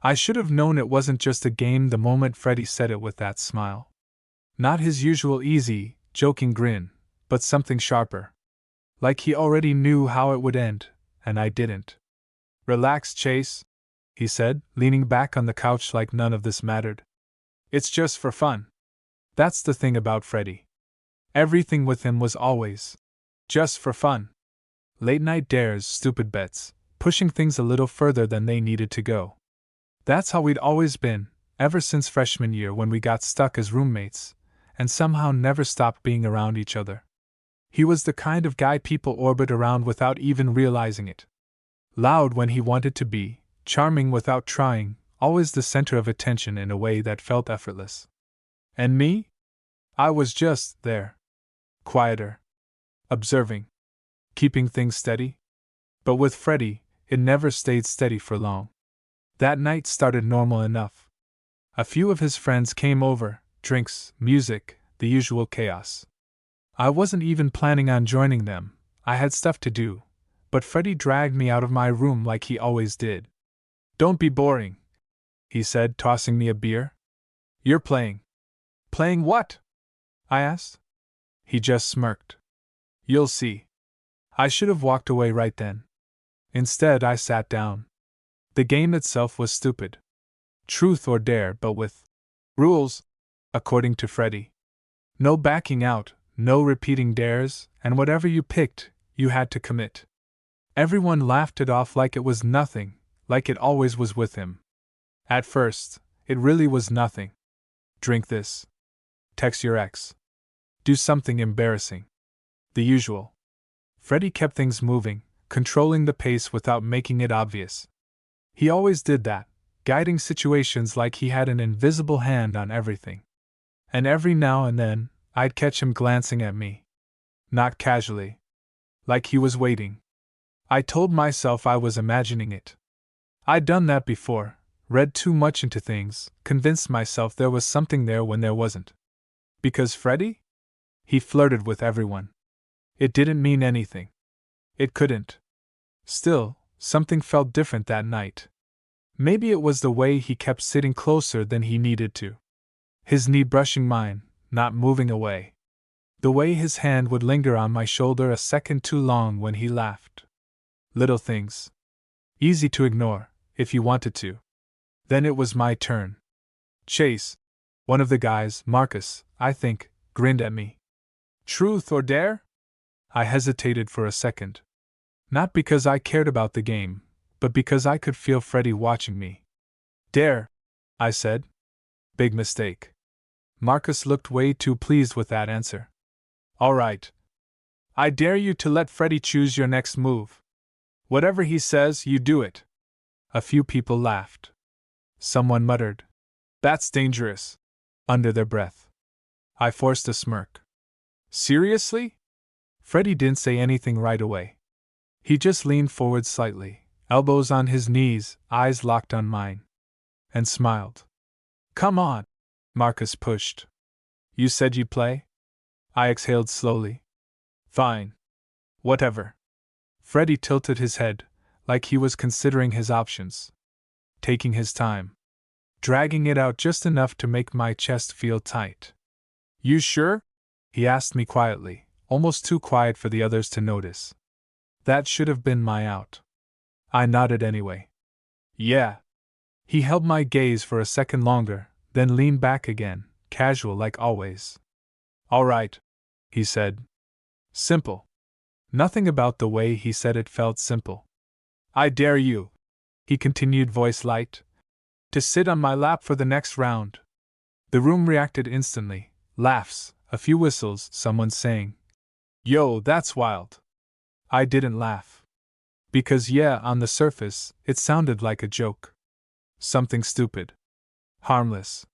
I should have known it wasn't just a game the moment Freddy said it with that smile. Not his usual easy, joking grin, but something sharper. Like he already knew how it would end, and I didn't. Relax, Chase, he said, leaning back on the couch like none of this mattered. It's just for fun. That's the thing about Freddy. Everything with him was always just for fun. Late night dares, stupid bets, pushing things a little further than they needed to go. That's how we'd always been, ever since freshman year when we got stuck as roommates, and somehow never stopped being around each other. He was the kind of guy people orbit around without even realizing it. Loud when he wanted to be, charming without trying, always the center of attention in a way that felt effortless. And me? I was just there. Quieter. Observing. Keeping things steady. But with Freddy, it never stayed steady for long. That night started normal enough. A few of his friends came over, drinks, music, the usual chaos. I wasn't even planning on joining them, I had stuff to do, but Freddy dragged me out of my room like he always did. Don't be boring, he said, tossing me a beer. You're playing. Playing what? I asked. He just smirked. You'll see. I should have walked away right then. Instead, I sat down. The game itself was stupid. Truth or dare, but with rules, according to Freddy. No backing out, no repeating dares, and whatever you picked, you had to commit. Everyone laughed it off like it was nothing, like it always was with him. At first, it really was nothing. Drink this. Text your ex. Do something embarrassing. The usual. Freddy kept things moving, controlling the pace without making it obvious. He always did that, guiding situations like he had an invisible hand on everything. And every now and then, I'd catch him glancing at me. Not casually. Like he was waiting. I told myself I was imagining it. I'd done that before, read too much into things, convinced myself there was something there when there wasn't. Because Freddy? He flirted with everyone. It didn't mean anything. It couldn't. Still, something felt different that night. Maybe it was the way he kept sitting closer than he needed to. His knee brushing mine, not moving away. The way his hand would linger on my shoulder a second too long when he laughed. Little things. Easy to ignore, if you wanted to. Then it was my turn. Chase, one of the guys, Marcus, I think, grinned at me. Truth or dare? I hesitated for a second. Not because I cared about the game, but because I could feel Freddy watching me. Dare, I said. Big mistake. Marcus looked way too pleased with that answer. All right. I dare you to let Freddy choose your next move. Whatever he says, you do it. A few people laughed. Someone muttered, "That's dangerous," under their breath. I forced a smirk. Seriously? Freddy didn't say anything right away. He just leaned forward slightly, elbows on his knees, eyes locked on mine. And smiled. Come on, Marcus pushed. You said you'd play? I exhaled slowly. Fine. Whatever. Freddy tilted his head, like he was considering his options. Taking his time. Dragging it out just enough to make my chest feel tight. You sure? He asked me quietly, almost too quiet for the others to notice. That should have been my out. I nodded anyway. Yeah. He held my gaze for a second longer, then leaned back again, casual like always. All right, he said. Simple. Nothing about the way he said it felt simple. I dare you, he continued, voice light, to sit on my lap for the next round. The room reacted instantly. Laughs, a few whistles, someone saying, Yo, that's wild. I didn't laugh. Because yeah, on the surface, it sounded like a joke. Something stupid. Harmless.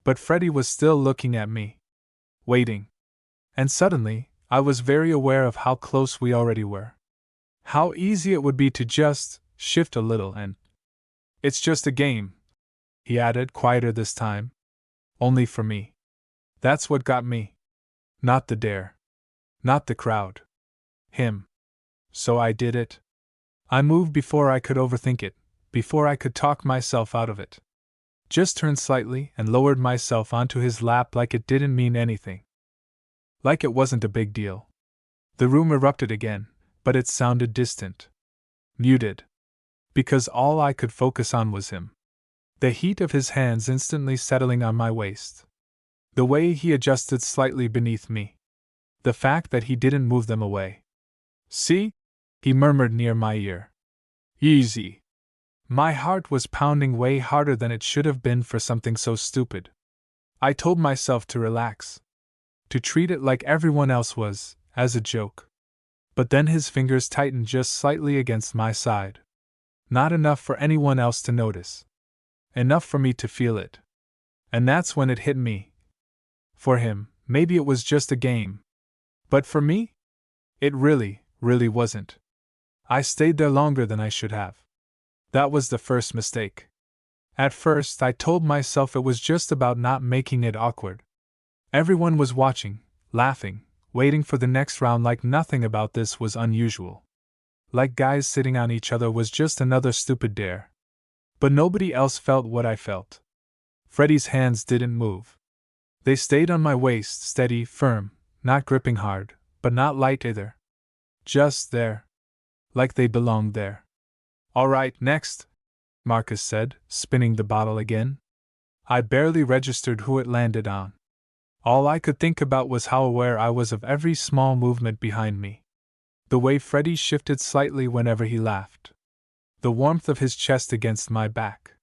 But Freddy was still looking at me. Waiting. And suddenly, I was very aware of how close we already were. How easy it would be to just shift a little and... It's just a game, he added, quieter this time. Only for me. That's what got me. Not the dare. Not the crowd. Him. So I did it. I moved before I could overthink it, before I could talk myself out of it. Just turned slightly and lowered myself onto his lap like it didn't mean anything. Like it wasn't a big deal. The room erupted again, but it sounded distant. Muted. Because all I could focus on was him. The heat of his hands instantly settling on my waist. The way he adjusted slightly beneath me. The fact that he didn't move them away. "See?" he murmured near my ear. "Easy." My heart was pounding way harder than it should have been for something so stupid. I told myself to relax. To treat it like everyone else was, as a joke. But then his fingers tightened just slightly against my side. Not enough for anyone else to notice. Enough for me to feel it. And that's when it hit me. For him, maybe it was just a game. But for me? It really wasn't. I stayed there longer than I should have. That was the first mistake. At first, I told myself it was just about not making it awkward. Everyone was watching, laughing, waiting for the next round like nothing about this was unusual. Like guys sitting on each other was just another stupid dare. But nobody else felt what I felt. Freddy's hands didn't move. They stayed on my waist, steady, firm, not gripping hard, but not light either. Just there. Like they belonged there. "All right, next," Marcus said, spinning the bottle again. I barely registered who it landed on. All I could think about was how aware I was of every small movement behind me. The way Freddy shifted slightly whenever he laughed. The warmth of his chest against my back.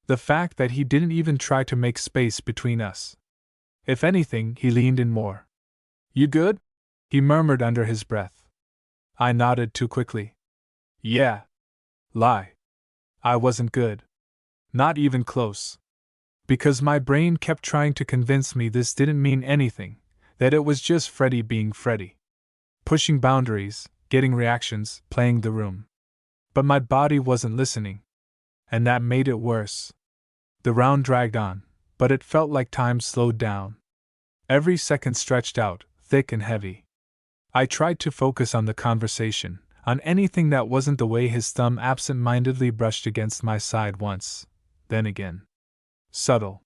The fact that he didn't even try to make space between us. If anything, he leaned in more. "You good?" he murmured under his breath. I nodded too quickly. "Yeah." Lie. I wasn't good. Not even close. Because my brain kept trying to convince me this didn't mean anything, that it was just Freddy being Freddy. Pushing boundaries, getting reactions, playing the room. But my body wasn't listening. And that made it worse. The round dragged on, but it felt like time slowed down. Every second stretched out, thick and heavy. I tried to focus on the conversation, on anything that wasn't the way his thumb absent-mindedly brushed against my side once, then again. Subtle.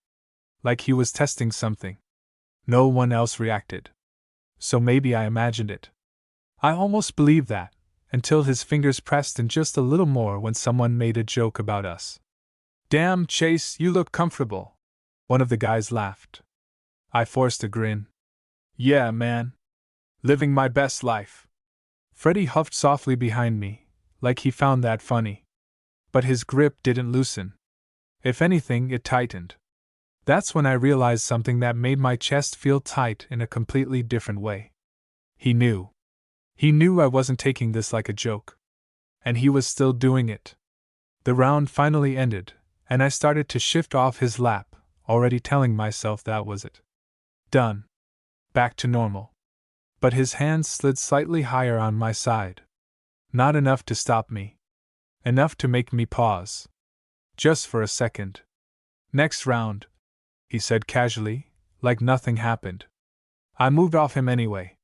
Like he was testing something. No one else reacted. So maybe I imagined it. I almost believed that, until his fingers pressed in just a little more when someone made a joke about us. "Damn, Chase, you look comfortable." One of the guys laughed. I forced a grin. "Yeah, man. Living my best life." Freddy huffed softly behind me, like he found that funny. But his grip didn't loosen. If anything, it tightened. That's when I realized something that made my chest feel tight in a completely different way. He knew. He knew I wasn't taking this like a joke. And he was still doing it. The round finally ended, and I started to shift off his lap, already telling myself that was it. Done. Back to normal. But his hands slid slightly higher on my side. Not enough to stop me. Enough to make me pause. Just for a second. "Next round," he said casually, like nothing happened. I moved off him anyway.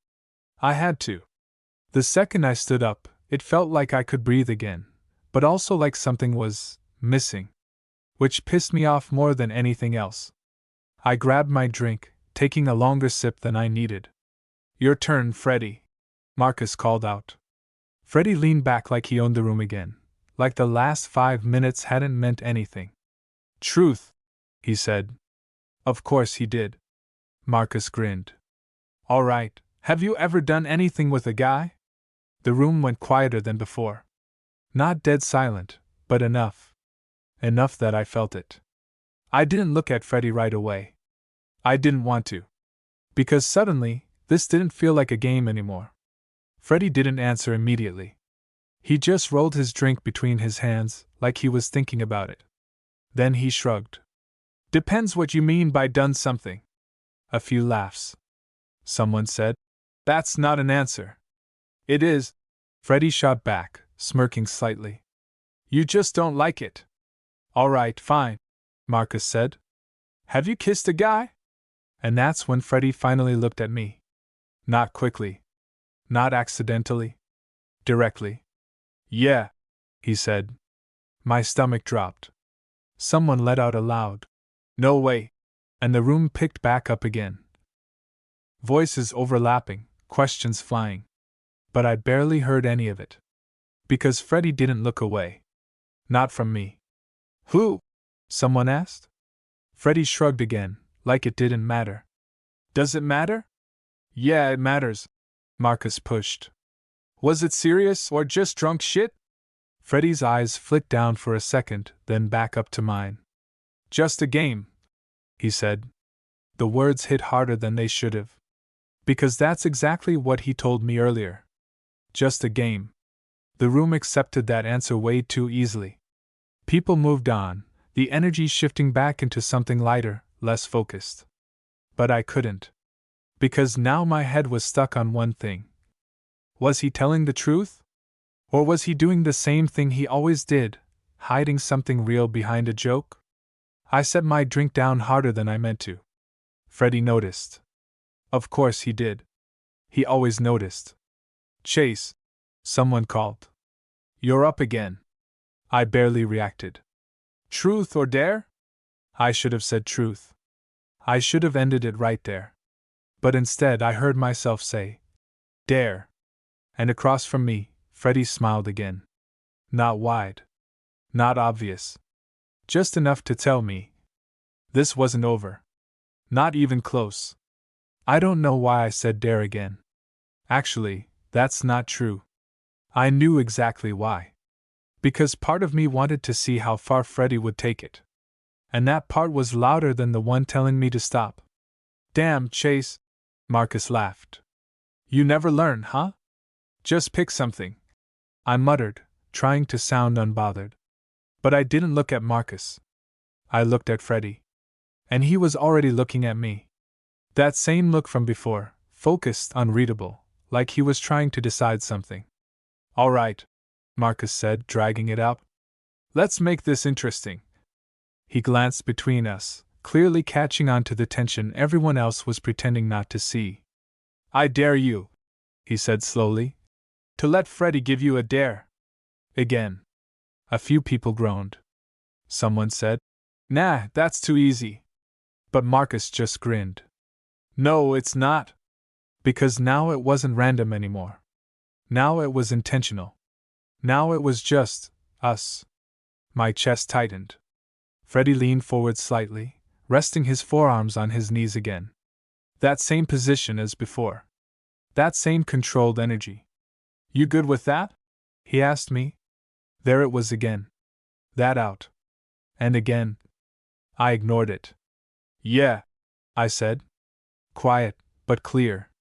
I had to. The second I stood up, it felt like I could breathe again, but also like something was missing. Which pissed me off more than anything else. I grabbed my drink, taking a longer sip than I needed. "Your turn, Freddy," Marcus called out. Freddy leaned back like he owned the room again, like the last 5 minutes hadn't meant anything. "Truth," he said. "Of course he did." Marcus grinned. "All right, have you ever done anything with a guy?" The room went quieter than before. Not dead silent, but enough. Enough that I felt it. I didn't look at Freddy right away. I didn't want to. Because suddenly, this didn't feel like a game anymore. Freddy didn't answer immediately. He just rolled his drink between his hands, like he was thinking about it. Then he shrugged. "Depends what you mean by done something." A few laughs. Someone said, "That's not an answer." "It is," Freddy shot back, smirking slightly. "You just don't like it." "All right, fine," Marcus said. "Have you kissed a guy?" And that's when Freddy finally looked at me. Not quickly. Not accidentally. Directly. "Yeah," he said. My stomach dropped. Someone let out a loud, "No way!" and the room picked back up again. Voices overlapping, questions flying. But I barely heard any of it. Because Freddy didn't look away. Not from me. "Who?" someone asked. Freddy shrugged again, like it didn't matter. "Does it matter?" "Yeah, it matters," Marcus pushed. "Was it serious or just drunk shit?" Freddy's eyes flicked down for a second, then back up to mine. "Just a game," he said. The words hit harder than they should have. Because that's exactly what he told me earlier. Just a game. The room accepted that answer way too easily. People moved on, the energy shifting back into something lighter, less focused. But I couldn't. Because now my head was stuck on one thing. Was he telling the truth? Or was he doing the same thing he always did, hiding something real behind a joke? I set my drink down harder than I meant to. Freddy noticed. Of course he did. He always noticed. "Chase," someone called. "You're up again." I barely reacted. Truth or dare? I should have said truth. I should have ended it right there. But instead I heard myself say, "Dare." And across from me, Freddy smiled again. Not wide. Not obvious. Just enough to tell me this wasn't over. Not even close. I don't know why I said dare again. Actually, that's not true. I knew exactly why. Because part of me wanted to see how far Freddy would take it. And that part was louder than the one telling me to stop. "Damn, Chase," Marcus laughed. "You never learn, huh? Just pick something," I muttered, trying to sound unbothered. But I didn't look at Marcus. I looked at Freddy. And he was already looking at me. That same look from before, focused, unreadable, like he was trying to decide something. "All right," Marcus said, dragging it out. "Let's make this interesting." He glanced between us, clearly catching on to the tension everyone else was pretending not to see. "I dare you," he said slowly, "to let Freddy give you a dare." Again. A few people groaned. Someone said, "Nah, that's too easy." But Marcus just grinned. "No, it's not." Because now it wasn't random anymore. Now it was intentional. Now it was just us. My chest tightened. Freddy leaned forward slightly, resting his forearms on his knees again. That same position as before. That same controlled energy. "You good with that?" he asked me. There it was again. That out. And again. I ignored it. "Yeah," I said. Quiet, but clear.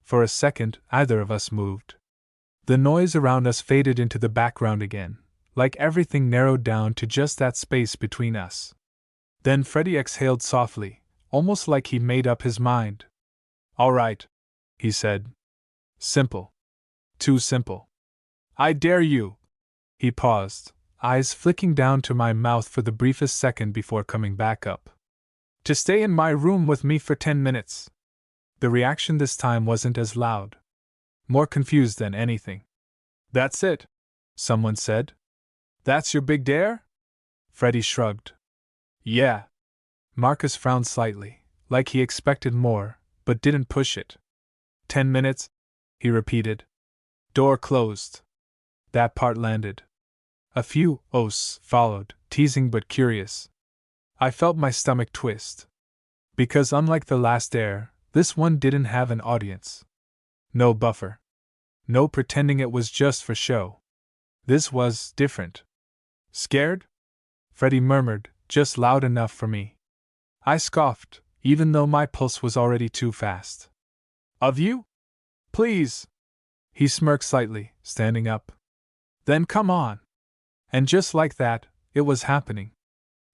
For a second, either of us moved. The noise around us faded into the background again, like everything narrowed down to just that space between us. Then Freddy exhaled softly, almost like he made up his mind. "All right," he said. "Simple. Too simple. I dare you." He paused, eyes flicking down to my mouth for the briefest second before coming back up. "To stay in my room with me for 10 minutes. The reaction this time wasn't as loud. More confused than anything. "That's it," someone said. "That's your big dare?" Freddy shrugged. "Yeah." Marcus frowned slightly, like he expected more, but didn't push it. 10 minutes, he repeated. Door closed. That part landed. A few oaths followed, teasing but curious. I felt my stomach twist. Because unlike the last dare, this one didn't have an audience. No buffer. No pretending it was just for show. This was different. "Scared?" Freddy murmured, just loud enough for me. I scoffed, even though my pulse was already too fast. "Of you? Please!" He smirked slightly, standing up. "Then come on." And just like that, it was happening.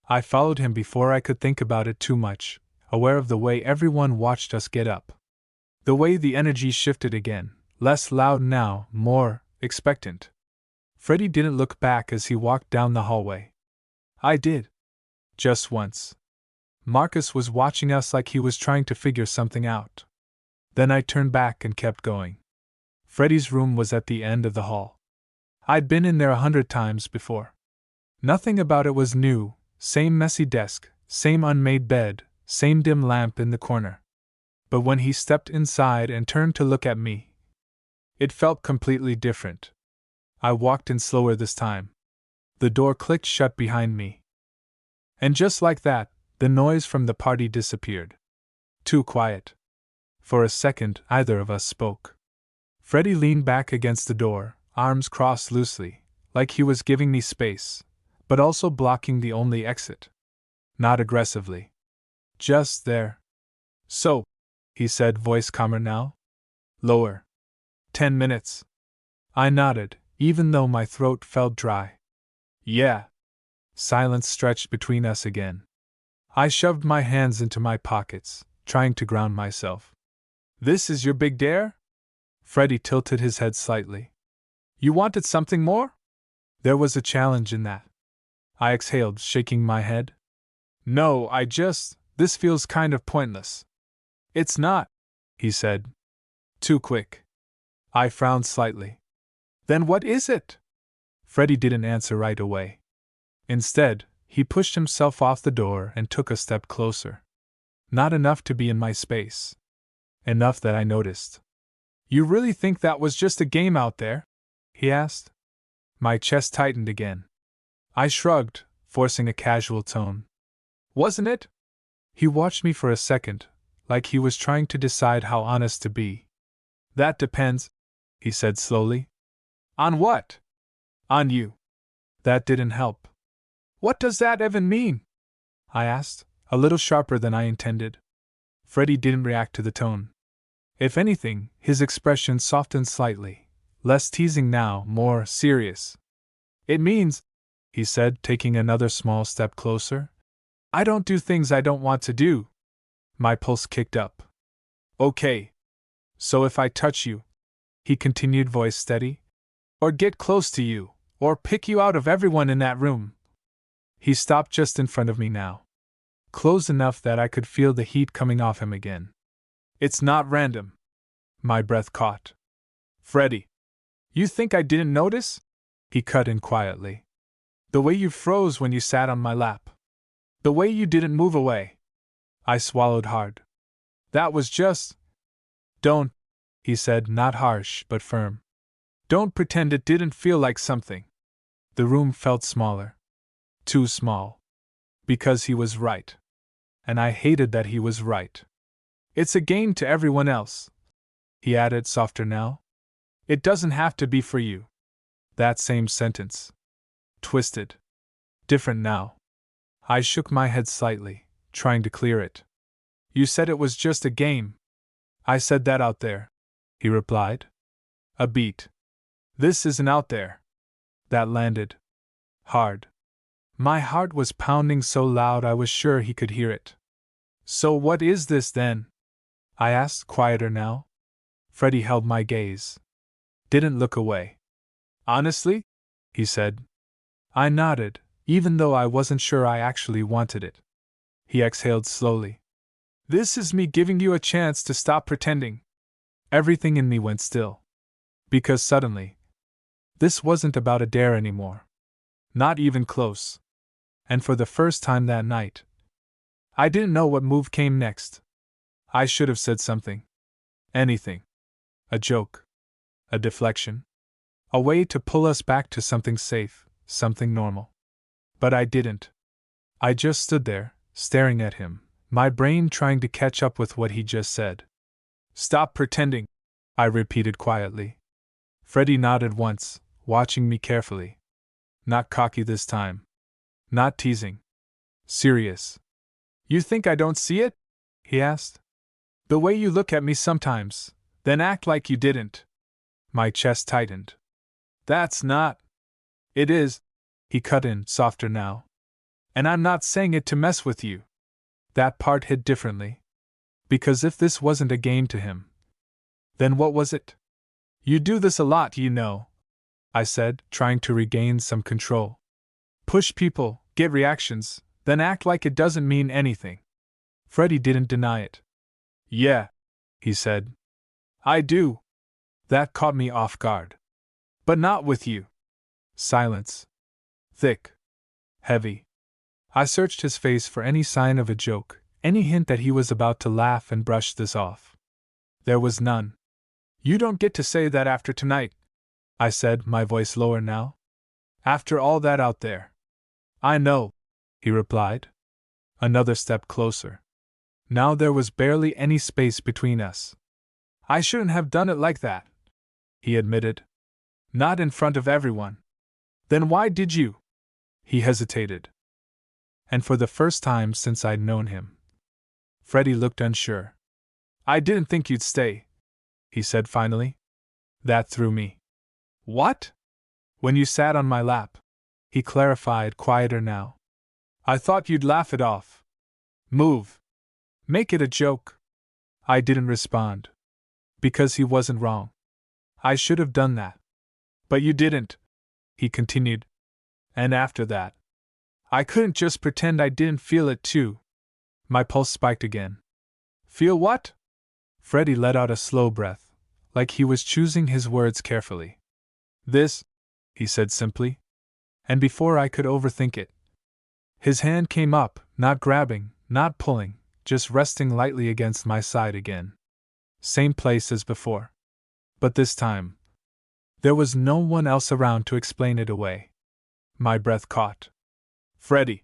I followed him before I could think about it too much, aware of the way everyone watched us get up. The way the energy shifted again, less loud now, more expectant. Freddy didn't look back as he walked down the hallway. I did. Just once. Marcus was watching us like he was trying to figure something out. Then I turned back and kept going. Freddy's room was at the end of the hall. I'd been in there 100 times before. Nothing about it was new, same messy desk, same unmade bed, same dim lamp in the corner. But when he stepped inside and turned to look at me, it felt completely different. I walked in slower this time. The door clicked shut behind me. And just like that, the noise from the party disappeared. Too quiet. For a second, either of us spoke. Freddie leaned back against the door, arms crossed loosely, like he was giving me space, but also blocking the only exit. Not aggressively. Just there. So, he said, voice calmer now. Lower. 10 minutes. I nodded, even though my throat felt dry. Yeah. Silence stretched between us again. I shoved my hands into my pockets, trying to ground myself. This is your big dare? Freddie tilted his head slightly. You wanted something more? There was a challenge in that. I exhaled, shaking my head. No, this feels kind of pointless. It's not, he said. Too quick. I frowned slightly. Then what is it? Freddie didn't answer right away. Instead, he pushed himself off the door and took a step closer. Not enough to be in my space. Enough that I noticed. You really think that was just a game out there? He asked. My chest tightened again. I shrugged, forcing a casual tone. Wasn't it? He watched me for a second, like he was trying to decide how honest to be. That depends, he said slowly. On what? On you. That didn't help. What does that even mean? I asked, a little sharper than I intended. Freddie didn't react to the tone. If anything, his expression softened slightly, less teasing now, more serious. It means, he said, taking another small step closer, I don't do things I don't want to do. My pulse kicked up. Okay. So if I touch you, he continued, voice steady, or get close to you, or pick you out of everyone in that room. He stopped just in front of me now. Close enough that I could feel the heat coming off him again. It's not random. My breath caught. Freddie. You think I didn't notice? He cut in quietly. The way you froze when you sat on my lap. The way you didn't move away. I swallowed hard. That was just... Don't, he said, not harsh but firm. Don't pretend it didn't feel like something. The room felt smaller. Too small. Because he was right. And I hated that he was right. It's a game to everyone else. He added, softer now. It doesn't have to be for you. That same sentence. Twisted. Different now. I shook my head slightly, trying to clear it. You said it was just a game. I said that out there, he replied. A beat. This isn't out there. That landed. Hard. My heart was pounding so loud I was sure he could hear it. So what is this then? I asked, quieter now. Freddie held my gaze. Didn't look away. Honestly? He said. I nodded, even though I wasn't sure I actually wanted it. He exhaled slowly. This is me giving you a chance to stop pretending. Everything in me went still. Because suddenly, this wasn't about a dare anymore. Not even close. And for the first time that night, I didn't know what move came next. I should have said something. Anything. A joke. A deflection. A way to pull us back to something safe, something normal. But I didn't. I just stood there, staring at him, my brain trying to catch up with what he just said. Stop pretending, I repeated quietly. Freddie nodded once, watching me carefully. Not cocky this time. Not teasing. Serious. You think I don't see it? He asked. The way you look at me sometimes, then act like you didn't. My chest tightened. That's not. It is, he cut in, softer now. And I'm not saying it to mess with you. That part hit differently. Because if this wasn't a game to him, then what was it? You do this a lot, you know, I said, trying to regain some control. Push people, get reactions, then act like it doesn't mean anything. Freddie didn't deny it. Yeah, he said. I do. That caught me off guard. But not with you. Silence. Thick. Heavy. I searched his face for any sign of a joke, any hint that he was about to laugh and brush this off. There was none. You don't get to say that after tonight, I said, my voice lower now. After all that out there. I know, he replied. Another step closer. Now there was barely any space between us. I shouldn't have done it like that, he admitted. Not in front of everyone. Then why did you? He hesitated. And for the first time since I'd known him, Freddie looked unsure. I didn't think you'd stay, he said finally. That threw me. What? When you sat on my lap, he clarified, quieter now. I thought you'd laugh it off. Move. Make it a joke. I didn't respond. Because he wasn't wrong. I should have done that. But you didn't, he continued. And after that, I couldn't just pretend I didn't feel it too. My pulse spiked again. Feel what? Freddie let out a slow breath, like he was choosing his words carefully. This, he said simply. And before I could overthink it, his hand came up, not grabbing, not pulling, just resting lightly against my side again. Same place as before. But this time, there was no one else around to explain it away. My breath caught. Freddie,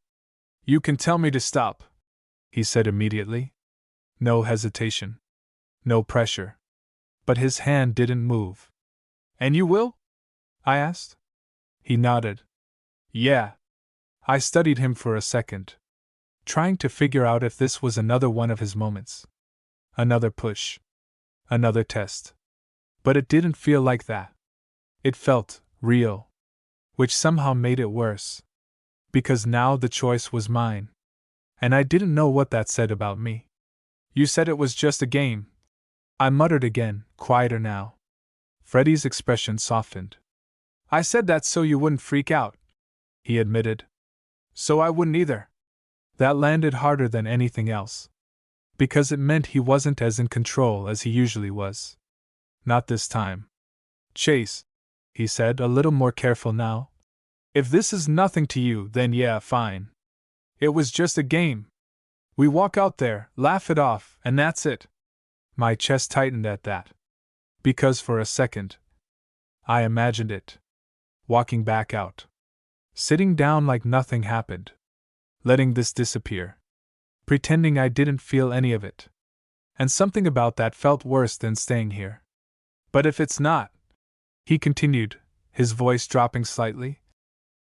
you can tell me to stop, he said immediately. No hesitation. No pressure. But his hand didn't move. And you will? I asked. He nodded. Yeah. I studied him for a second, trying to figure out if this was another one of his moments. Another push. Another test. But it didn't feel like that. It felt real, which somehow made it worse. Because now the choice was mine. And I didn't know what that said about me. You said it was just a game, I muttered again, quieter now. Freddie's expression softened. I said that so you wouldn't freak out, he admitted. So I wouldn't either. That landed harder than anything else. Because it meant he wasn't as in control as he usually was. Not this time. Chase, he said, a little more careful now. If this is nothing to you, then yeah, fine. It was just a game. We walk out there, laugh it off, and that's it. My chest tightened at that. Because for a second, I imagined it. Walking back out. Sitting down like nothing happened. Letting this disappear. Pretending I didn't feel any of it. And something about that felt worse than staying here. But if it's not, he continued, his voice dropping slightly,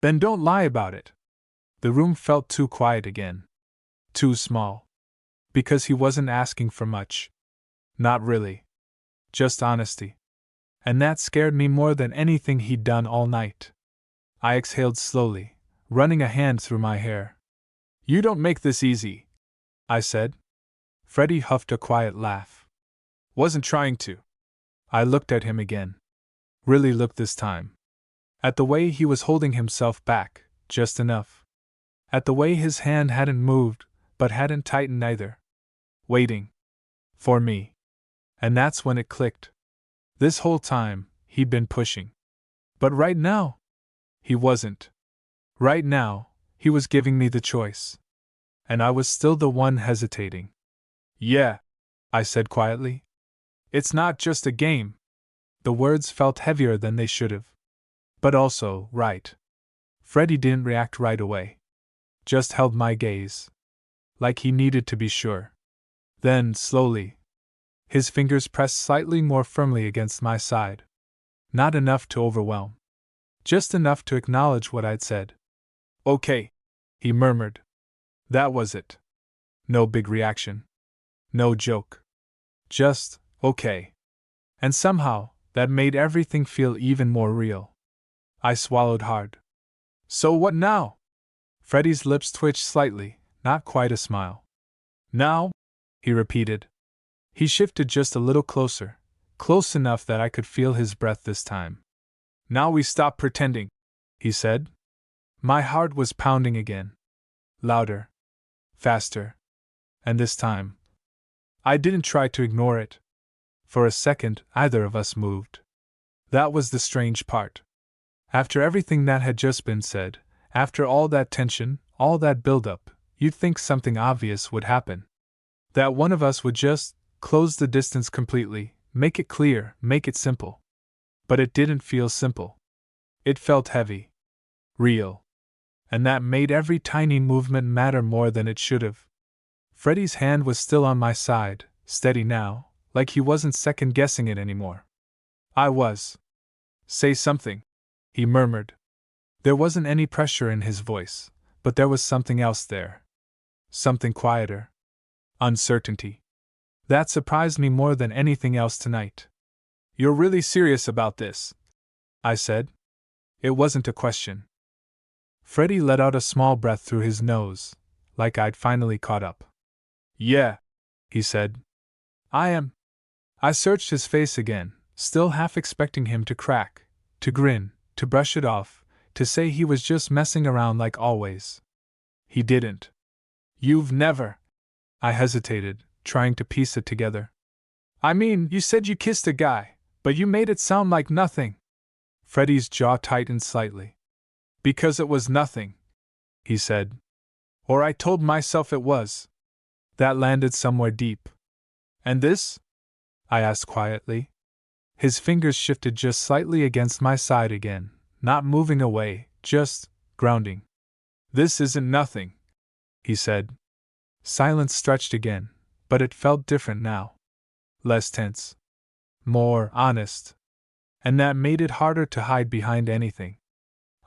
then don't lie about it. The room felt too quiet again. Too small. Because he wasn't asking for much. Not really. Just honesty. And that scared me more than anything he'd done all night. I exhaled slowly, running a hand through my hair. You don't make this easy, I said. Freddie huffed a quiet laugh. Wasn't trying to. I looked at him again. Really looked this time. At the way he was holding himself back, just enough. At the way his hand hadn't moved, but hadn't tightened either. Waiting. For me. And that's when it clicked. This whole time, he'd been pushing. But right now, he wasn't. Right now, he was giving me the choice. And I was still the one hesitating. Yeah, I said quietly. It's not just a game. The words felt heavier than they should have. But also, right. Freddie didn't react right away. Just held my gaze. Like he needed to be sure. Then, slowly, his fingers pressed slightly more firmly against my side. Not enough to overwhelm. Just enough to acknowledge what I'd said. Okay, he murmured. That was it. No big reaction. No joke. Just, okay. And somehow, that made everything feel even more real. I swallowed hard. So what now? Freddie's lips twitched slightly, not quite a smile. Now? He repeated. He shifted just a little closer, close enough that I could feel his breath this time. Now we stop pretending, he said. My heart was pounding again. Louder. Faster. And this time, I didn't try to ignore it. For a second, either of us moved. That was the strange part. After everything that had just been said, After all that tension, all that build-up, you'd think something obvious would happen. That one of us would just close the distance completely, make it clear, make it simple. But it didn't feel simple. It felt heavy. Real. And that made every tiny movement matter more than it should have. Freddie's hand was still on my side, steady now, like he wasn't second-guessing it anymore. I was. Say something, he murmured. There wasn't any pressure in his voice, but there was something else there. Something quieter. Uncertainty. That surprised me more than anything else tonight. You're really serious about this? I said. It wasn't a question. Freddie let out a small breath through his nose, like I'd finally caught up. Yeah, he said. I am. I searched his face again, still half expecting him to crack, to grin, to brush it off, to say he was just messing around like always. He didn't. You've never. I hesitated, trying to piece it together. I mean, you said you kissed a guy, but you made it sound like nothing. Freddie's jaw tightened slightly. Because it was nothing, he said. Or I told myself it was. That landed somewhere deep. And this? I asked quietly. His fingers shifted just slightly against my side again, not moving away, just grounding. This isn't nothing, he said. Silence stretched again, but it felt different now. Less tense. More honest. And that made it harder to hide behind anything.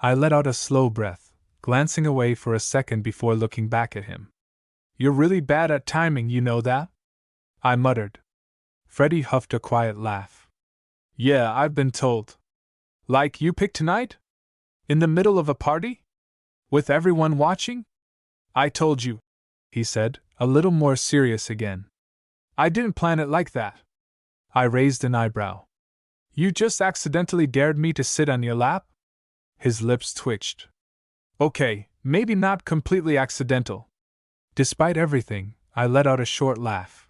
I let out a slow breath, glancing away for a second before looking back at him. You're really bad at timing, you know that? I muttered. Freddie huffed a quiet laugh. Yeah, I've been told. Like you picked tonight? In the middle of a party? With everyone watching? I told you, he said, a little more serious again. I didn't plan it like that. I raised an eyebrow. You just accidentally dared me to sit on your lap? His lips twitched. Okay, maybe not completely accidental. Despite everything, I let out a short laugh.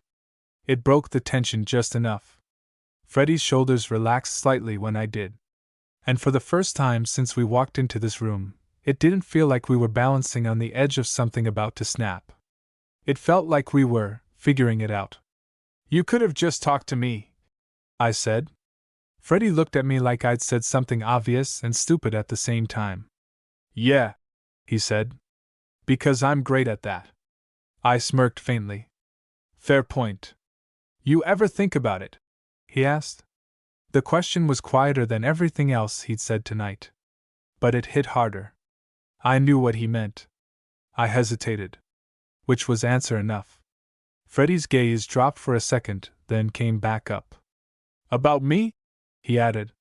It broke the tension just enough. Freddie's shoulders relaxed slightly when I did. And for the first time since we walked into this room, it didn't feel like we were balancing on the edge of something about to snap. It felt like we were figuring it out. You could have just talked to me, I said. Freddie looked at me like I'd said something obvious and stupid at the same time. Yeah, he said. Because I'm great at that. I smirked faintly. Fair point. You ever think about it? He asked. The question was quieter than everything else he'd said tonight. But it hit harder. I knew what he meant. I hesitated. Which was answer enough. Freddie's gaze dropped for a second, then came back up. About me? He added.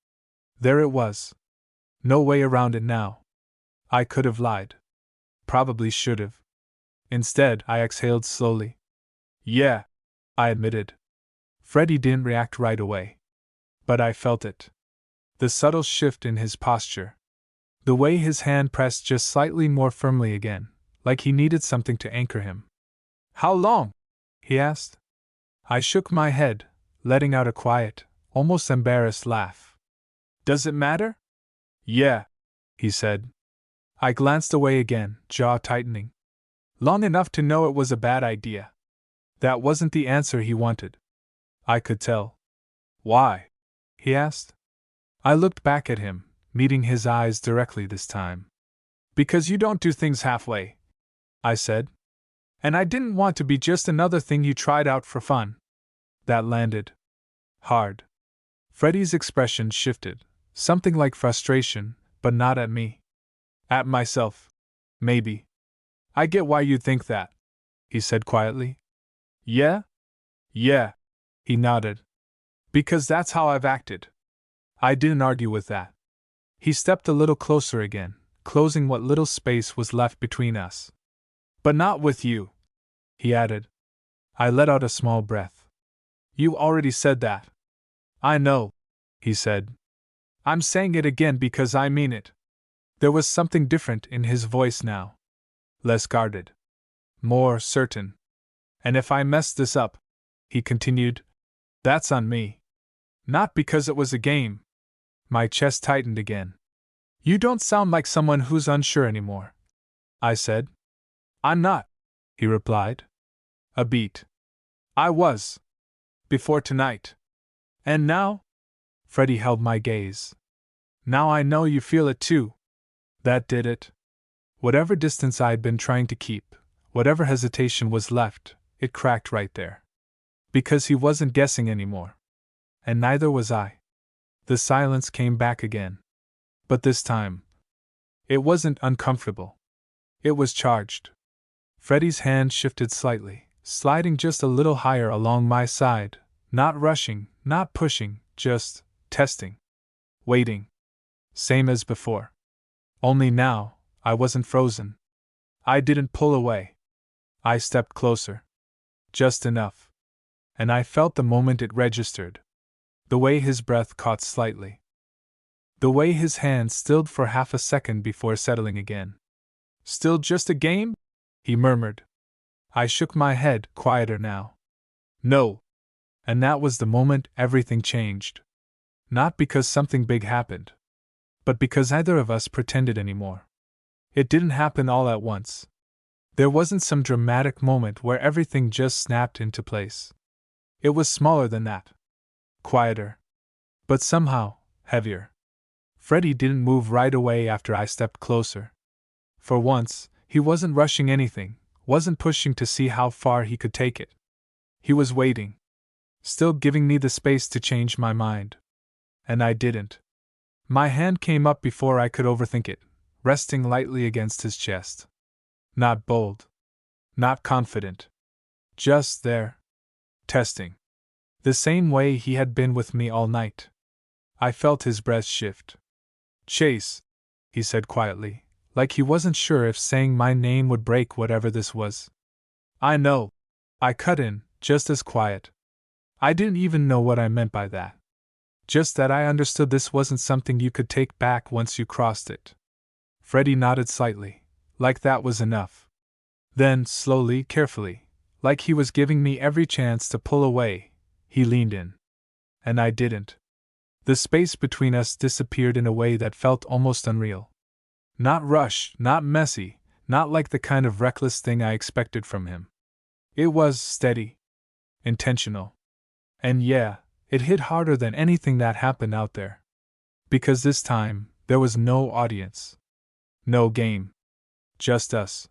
There it was. No way around it now. I could have lied. Probably should have. Instead, I exhaled slowly. Yeah, I admitted. Freddie didn't react right away. But I felt it. The subtle shift in his posture. The way his hand pressed just slightly more firmly again, like he needed something to anchor him. How long? He asked. I shook my head, letting out a quiet, almost embarrassed laugh. Does it matter? Yeah, he said. I glanced away again, jaw tightening. Long enough to know it was a bad idea. That wasn't the answer he wanted. I could tell. Why? He asked. I looked back at him, meeting his eyes directly this time. Because you don't do things halfway, I said. And I didn't want to be just another thing you tried out for fun. That landed hard. Freddie's expression shifted, something like frustration, but not at me. At myself. Maybe. I get why you'd think that, he said quietly. Yeah? Yeah, he nodded. Because that's how I've acted. I didn't argue with that. He stepped a little closer again, closing what little space was left between us. But not with you, he added. I let out a small breath. You already said that. I know, he said. I'm saying it again because I mean it. There was something different in his voice now. Less guarded. More certain. And if I mess this up, he continued, that's on me. Not because it was a game. My chest tightened again. You don't sound like someone who's unsure anymore, I said. I'm not, he replied. A beat. I was. Before tonight. And now? Freddie held my gaze. Now I know you feel it too. That did it. Whatever distance I'd been trying to keep, whatever hesitation was left, it cracked right there. Because he wasn't guessing anymore. And neither was I. The silence came back again. But this time, it wasn't uncomfortable. It was charged. Freddie's hand shifted slightly, sliding just a little higher along my side, not rushing, not pushing, just testing. Waiting. Same as before. Only now, I wasn't frozen. I didn't pull away. I stepped closer. Just enough. And I felt the moment it registered. The way his breath caught slightly. The way his hand stilled for half a second before settling again. Still just a game? He murmured. I shook my head, quieter now. No. And that was the moment everything changed. Not because something big happened, but because neither of us pretended anymore. It didn't happen all at once. There wasn't some dramatic moment where everything just snapped into place. It was smaller than that. Quieter. But somehow, heavier. Freddie didn't move right away after I stepped closer. For once, he wasn't rushing anything, wasn't pushing to see how far he could take it. He was waiting. Still giving me the space to change my mind. And I didn't. My hand came up before I could overthink it, resting lightly against his chest. Not bold. Not confident. Just there. Testing. The same way he had been with me all night. I felt his breath shift. Chase, he said quietly, like he wasn't sure if saying my name would break whatever this was. I know. I cut in, just as quiet. I didn't even know what I meant by that. Just that I understood this wasn't something you could take back once you crossed it. Freddie nodded slightly, like that was enough. Then, slowly, carefully, like he was giving me every chance to pull away, he leaned in. And I didn't. The space between us disappeared in a way that felt almost unreal. Not rushed, not messy, not like the kind of reckless thing I expected from him. It was steady. Intentional. And yeah, it hit harder than anything that happened out there. Because this time, there was no audience. No game. Just us.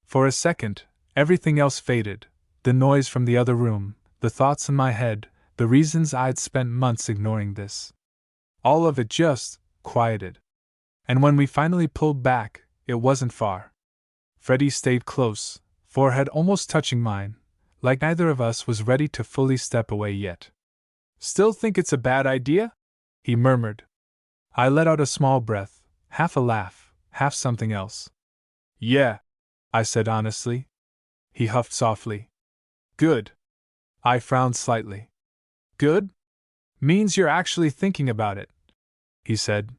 For a second, everything else faded. The noise from the other room, the thoughts in my head, the reasons I'd spent months ignoring this. All of it just quieted. And when we finally pulled back, it wasn't far. Freddie stayed close, forehead almost touching mine, like neither of us was ready to fully step away yet. Still think it's a bad idea? He murmured. I let out a small breath, half a laugh, half something else. Yeah, I said honestly. He huffed softly. Good. I frowned slightly. Good? Means you're actually thinking about it, he said.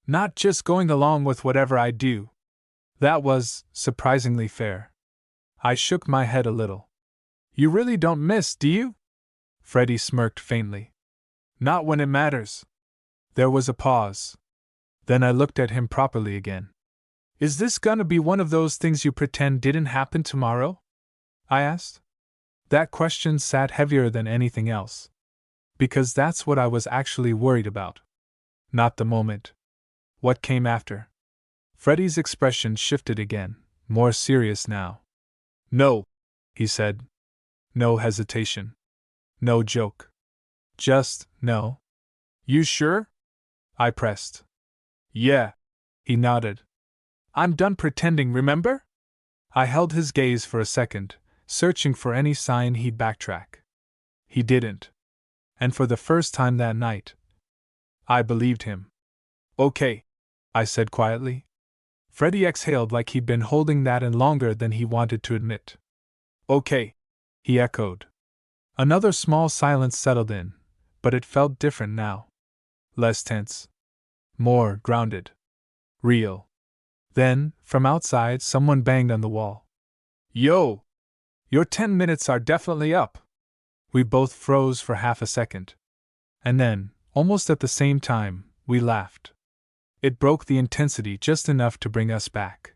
Not just going along with whatever I do. That was surprisingly fair. I shook my head a little. You really don't miss, do you? Freddie smirked faintly. Not when it matters. There was a pause. Then I looked at him properly again. Is this gonna be one of those things you pretend didn't happen tomorrow? I asked. That question sat heavier than anything else. Because that's what I was actually worried about. Not the moment. What came after? Freddie's expression shifted again, more serious now. No, he said. No hesitation. No joke. Just no. You sure? I pressed. Yeah, he nodded. I'm done pretending, remember? I held his gaze for a second, searching for any sign he'd backtrack. He didn't. And for the first time that night, I believed him. Okay, I said quietly. Freddie exhaled like he'd been holding that in longer than he wanted to admit. Okay, he echoed. Another small silence settled in, but it felt different now. Less tense. More grounded. Real. Then, from outside, someone banged on the wall. Yo! Your 10 minutes are definitely up! We both froze for half a second. And then, almost at the same time, we laughed. It broke the intensity just enough to bring us back.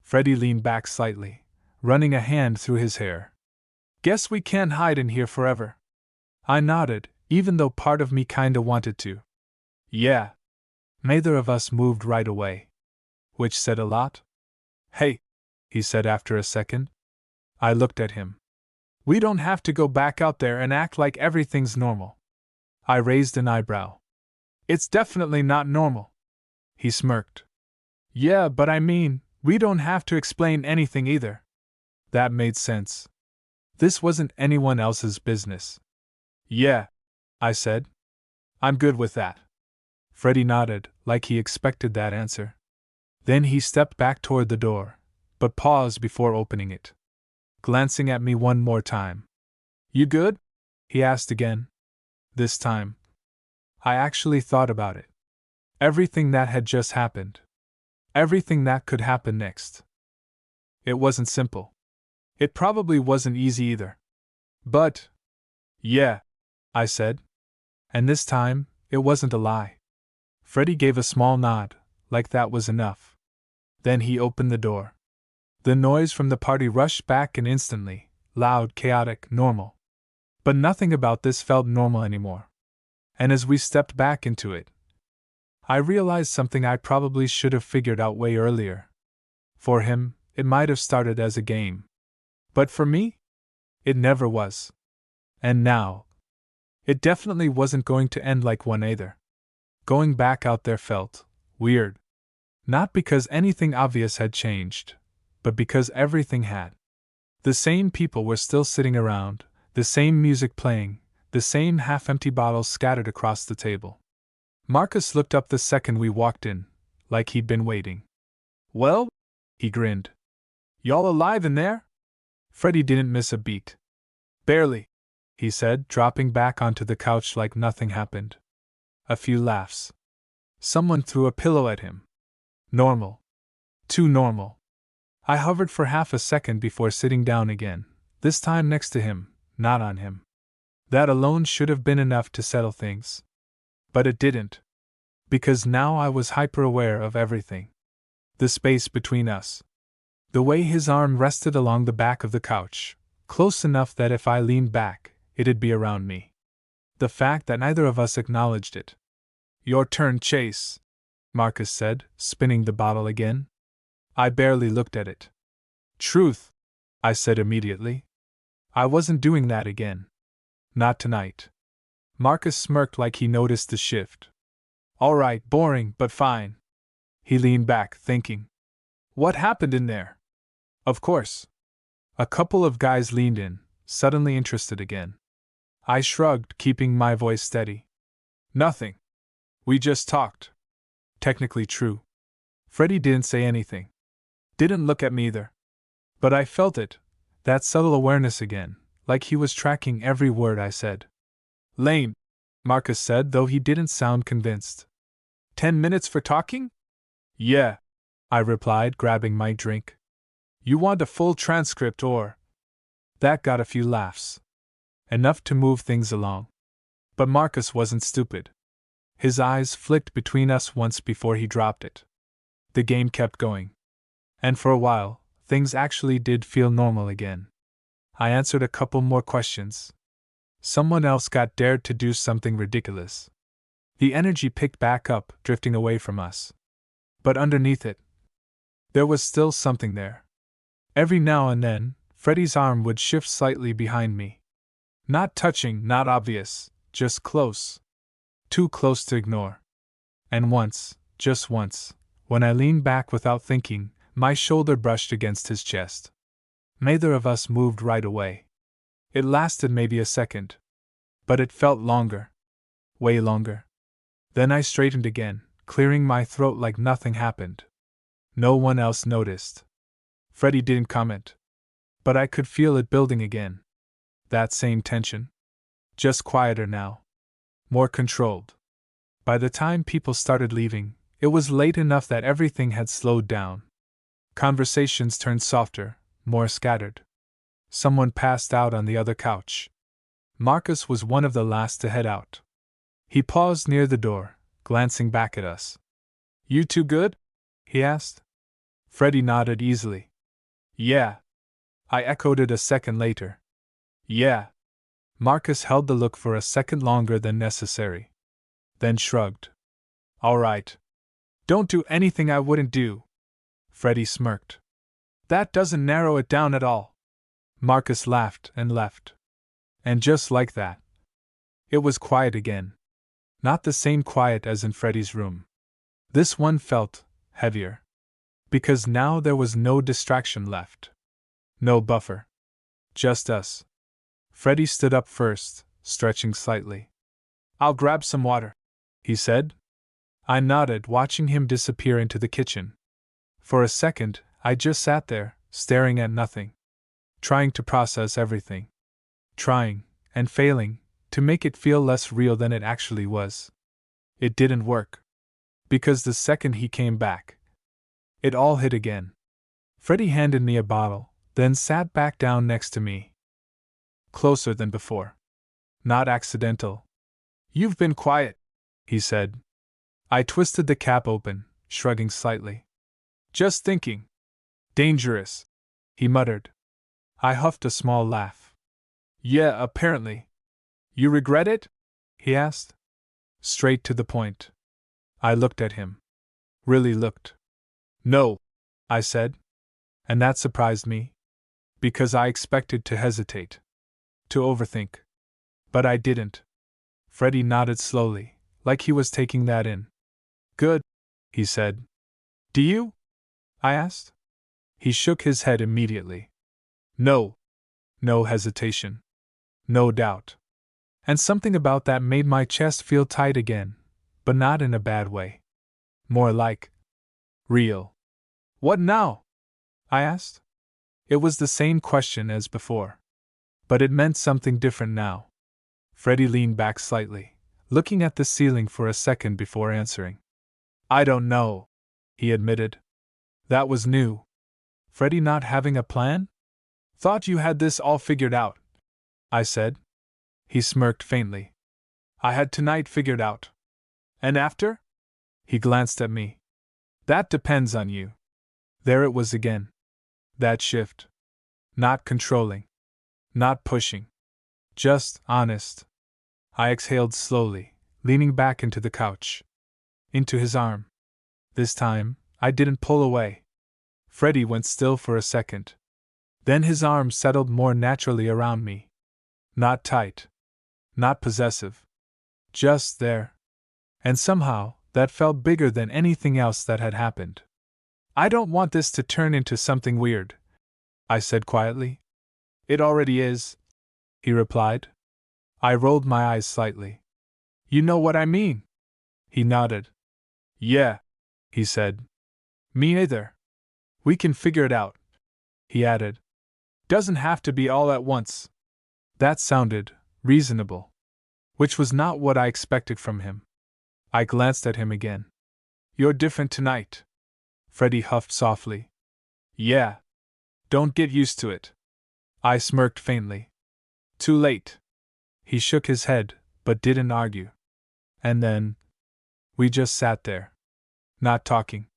Freddie leaned back slightly, running a hand through his hair. Guess we can't hide in here forever. I nodded, even though part of me kinda wanted to. Yeah. Neither of us moved right away. Which said a lot. Hey, he said after a second. I looked at him. We don't have to go back out there and act like everything's normal. I raised an eyebrow. It's definitely not normal. He smirked. Yeah, but I mean, we don't have to explain anything either. That made sense. This wasn't anyone else's business. Yeah, I said. I'm good with that. Freddie nodded, like he expected that answer. Then he stepped back toward the door, but paused before opening it. Glancing at me one more time. You good? He asked again. This time, I actually thought about it. Everything that had just happened. Everything that could happen next. It wasn't simple. It probably wasn't easy either. But, yeah, I said. And this time, it wasn't a lie. Freddie gave a small nod, like that was enough. Then he opened the door. The noise from the party rushed back and instantly, loud, chaotic, normal. But nothing about this felt normal anymore. And as we stepped back into it, I realized something I probably should have figured out way earlier. For him, it might have started as a game. But for me, it never was. And now, it definitely wasn't going to end like one either. Going back out there felt weird. Not because anything obvious had changed, but because everything had. The same people were still sitting around, the same music playing, the same half-empty bottles scattered across the table. Marcus looked up the second we walked in, like he'd been waiting. Well? He grinned. Y'all alive in there? Freddie didn't miss a beat. Barely, he said, dropping back onto the couch like nothing happened. A few laughs. Someone threw a pillow at him. Normal. Too normal. I hovered for half a second before sitting down again, this time next to him, not on him. That alone should have been enough to settle things. But it didn't. Because now I was hyper-aware of everything. The space between us. The way his arm rested along the back of the couch, close enough that if I leaned back, it'd be around me. The fact that neither of us acknowledged it. Your turn, Chase, Marcus said, spinning the bottle again. I barely looked at it. Truth, I said immediately. I wasn't doing that again. Not tonight. Marcus smirked like he noticed the shift. All right, boring, but fine. He leaned back, thinking. What happened in there? Of course. A couple of guys leaned in, suddenly interested again. I shrugged, keeping my voice steady. Nothing. We just talked. Technically true. Freddie didn't say anything. Didn't look at me either. But I felt it, that subtle awareness again, like he was tracking every word I said. Lame, Marcus said, though he didn't sound convinced. 10 minutes for talking? Yeah, I replied, grabbing my drink. You want a full transcript or? That got a few laughs. Enough to move things along. But Marcus wasn't stupid. His eyes flicked between us once before he dropped it. The game kept going. And for a while, things actually did feel normal again. I answered a couple more questions. Someone else got dared to do something ridiculous. The energy picked back up, drifting away from us. But underneath it, there was still something there. Every now and then, Freddie's arm would shift slightly behind me. Not touching, not obvious, just close. Too close to ignore. And once, just once, when I leaned back without thinking, my shoulder brushed against his chest. Neither of us moved right away. It lasted maybe a second. But it felt longer. Way longer. Then I straightened again, clearing my throat like nothing happened. No one else noticed. Freddie didn't comment. But I could feel it building again. That same tension. Just quieter now. More controlled. By the time people started leaving, it was late enough that everything had slowed down. Conversations turned softer, more scattered. Someone passed out on the other couch. Marcus was one of the last to head out. He paused near the door, glancing back at us. You too good? He asked. Freddy nodded easily. Yeah. I echoed it a second later. Yeah. Marcus held the look for a second longer than necessary. Then shrugged. All right. Don't do anything I wouldn't do. Freddy smirked. That doesn't narrow it down at all. Marcus laughed and left. And just like that, it was quiet again. Not the same quiet as in Freddy's room. This one felt heavier. Because now there was no distraction left. No buffer. Just us. Freddy stood up first, stretching slightly. I'll grab some water, he said. I nodded, watching him disappear into the kitchen. For a second, I just sat there, staring at nothing. Trying to process everything. Trying, and failing, to make it feel less real than it actually was. It didn't work. Because the second he came back, it all hit again. Freddy handed me a bottle, then sat back down next to me. Closer than before. Not accidental. You've been quiet, he said. I twisted the cap open, shrugging slightly. Just thinking. Dangerous, he muttered. I huffed a small laugh. Yeah, apparently. You regret it? He asked. Straight to the point. I looked at him. Really looked. No, I said. And that surprised me. Because I expected to hesitate. To overthink. But I didn't. Freddy nodded slowly, like he was taking that in. Good, he said. Do you? I asked. He shook his head immediately. No. No hesitation. No doubt. And something about that made my chest feel tight again, but not in a bad way. More like real. What now? I asked. It was the same question as before. But it meant something different now. Freddy leaned back slightly, looking at the ceiling for a second before answering. I don't know, he admitted. That was new. Freddy not having a plan? Thought you had this all figured out, I said. He smirked faintly. I had tonight figured out. And after? He glanced at me. That depends on you. There it was again. That shift. Not controlling. Not pushing. Just honest. I exhaled slowly, leaning back into the couch. Into his arm. This time, I didn't pull away. Freddy went still for a second. Then his arm settled more naturally around me. Not tight. Not possessive. Just there. And somehow, that felt bigger than anything else that had happened. I don't want this to turn into something weird, I said quietly. It already is, he replied. I rolled my eyes slightly. You know what I mean? He nodded. Yeah, he said. Me either. We can figure it out, he added. Doesn't have to be all at once. That sounded reasonable. Which was not what I expected from him. I glanced at him again. You're different tonight. Freddy huffed softly. Yeah. Don't get used to it. I smirked faintly. Too late. He shook his head, but didn't argue. And then, we just sat there. Not talking.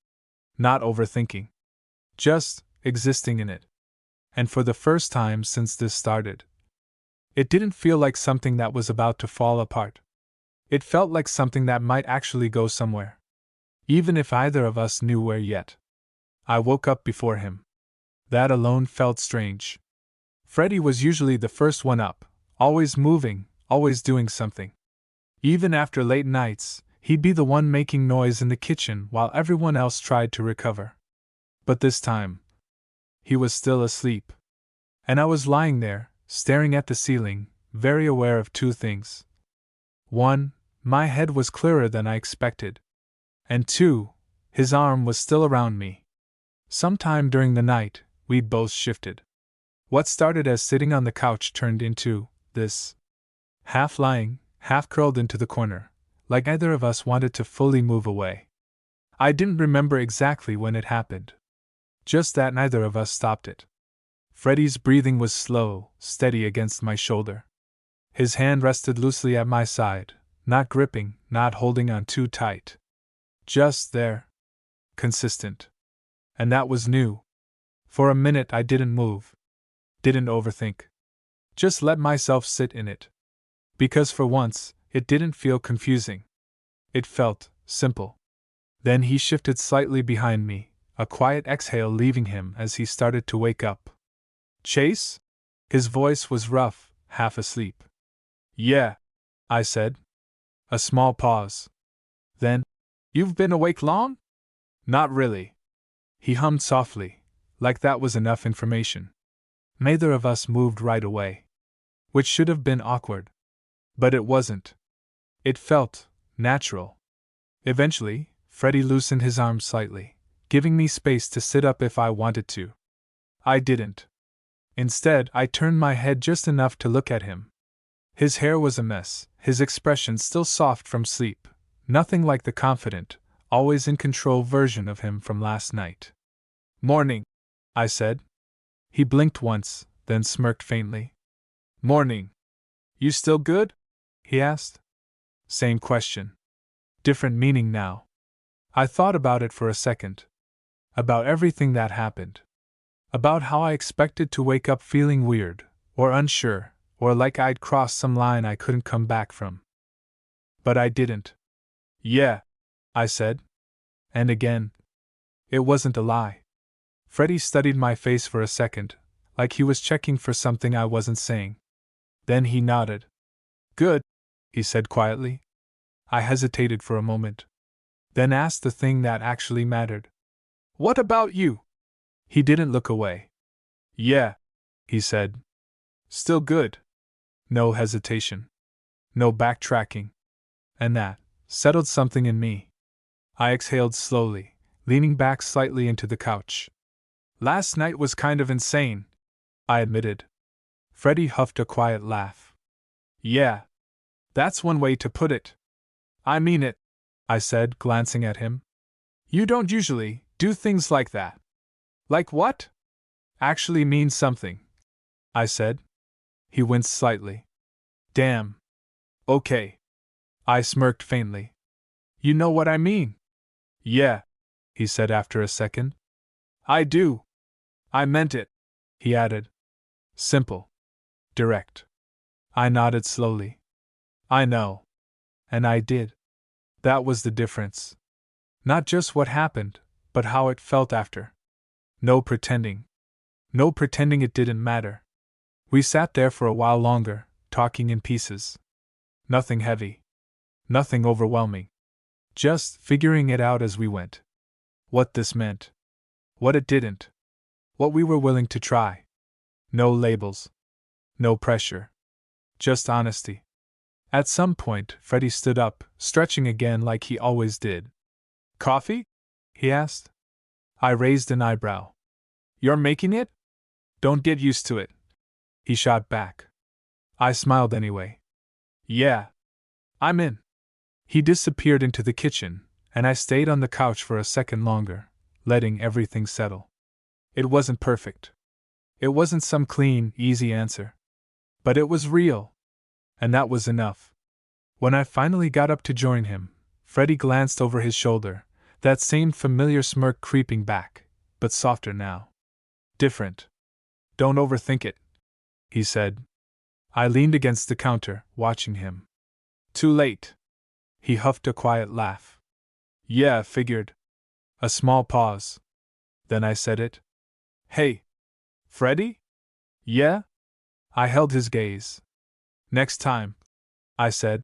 Not overthinking. Just existing in it. And for the first time since this started, it didn't feel like something that was about to fall apart. It felt like something that might actually go somewhere. Even if either of us knew where yet. I woke up before him. That alone felt strange. Freddy was usually the first one up, always moving, always doing something. Even after late nights, he'd be the one making noise in the kitchen while everyone else tried to recover. But this time, he was still asleep. And I was lying there, staring at the ceiling, very aware of two things. 1. My head was clearer than I expected. And 2. His arm was still around me. Sometime during the night, we'd both shifted. What started as sitting on the couch turned into this. Half lying, half curled into the corner, like neither of us wanted to fully move away. I didn't remember exactly when it happened. Just that neither of us stopped it. Freddy's breathing was slow, steady against my shoulder. His hand rested loosely at my side, not gripping, not holding on too tight. Just there. consistent. And that was new. For a minute I didn't move. Didn't overthink. Just let myself sit in it. Because for once, it didn't feel confusing. It felt simple. Then he shifted slightly behind me, a quiet exhale leaving him as he started to wake up. Chase? His voice was rough, half asleep. Yeah, I said. A small pause. Then, you've been awake long? Not really. He hummed softly, like that was enough information. Neither of us moved right away. Which should have been awkward. But it wasn't. It felt natural. Eventually, Freddie loosened his arms slightly, giving me space to sit up if I wanted to. I didn't. Instead, I turned my head just enough to look at him. His hair was a mess, his expression still soft from sleep, nothing like the confident, always in control version of him from last night. Morning, I said. He blinked once, then smirked faintly. Morning. You still good? He asked. Same question. Different meaning now. I thought about it for a second. About everything that happened. About how I expected to wake up feeling weird, or unsure, or like I'd crossed some line I couldn't come back from. But I didn't. Yeah, I said. And again. It wasn't a lie. Freddie studied my face for a second, like he was checking for something I wasn't saying. Then he nodded. Good, he said quietly. I hesitated for a moment. Then asked the thing that actually mattered. What about you? He didn't look away. Yeah, he said. Still good. No hesitation. No backtracking. And that settled something in me. I exhaled slowly, leaning back slightly into the couch. Last night was kind of insane, I admitted. Freddie huffed a quiet laugh. Yeah. That's one way to put it. I mean it, I said, glancing at him. You don't usually do things like that. Like what? Actually means something, I said. He winced slightly. Damn. Okay. I smirked faintly. You know what I mean? Yeah, he said after a second. I do. I meant it, he added. Simple. Direct. I nodded slowly. I know. And I did. That was the difference. Not just what happened, but how it felt after. No pretending. No pretending it didn't matter. We sat there for a while longer, talking in pieces. Nothing heavy. Nothing overwhelming. Just figuring it out as we went. What this meant. What it didn't. What we were willing to try. No labels. No pressure. Just honesty. At some point, Freddie stood up, stretching again like he always did. Coffee? He asked. I raised an eyebrow. You're making it? Don't get used to it. He shot back. I smiled anyway. Yeah. I'm in. He disappeared into the kitchen, and I stayed on the couch for a second longer, letting everything settle. It wasn't perfect. It wasn't some clean, easy answer. But it was real. And that was enough. When I finally got up to join him, Freddie glanced over his shoulder, that same familiar smirk creeping back, but softer now. Different. Don't overthink it, he said. I leaned against the counter, watching him. Too late. He huffed a quiet laugh. Yeah, figured. A small pause. Then I said it. Hey. Freddie? Yeah? I held his gaze. Next time, I said,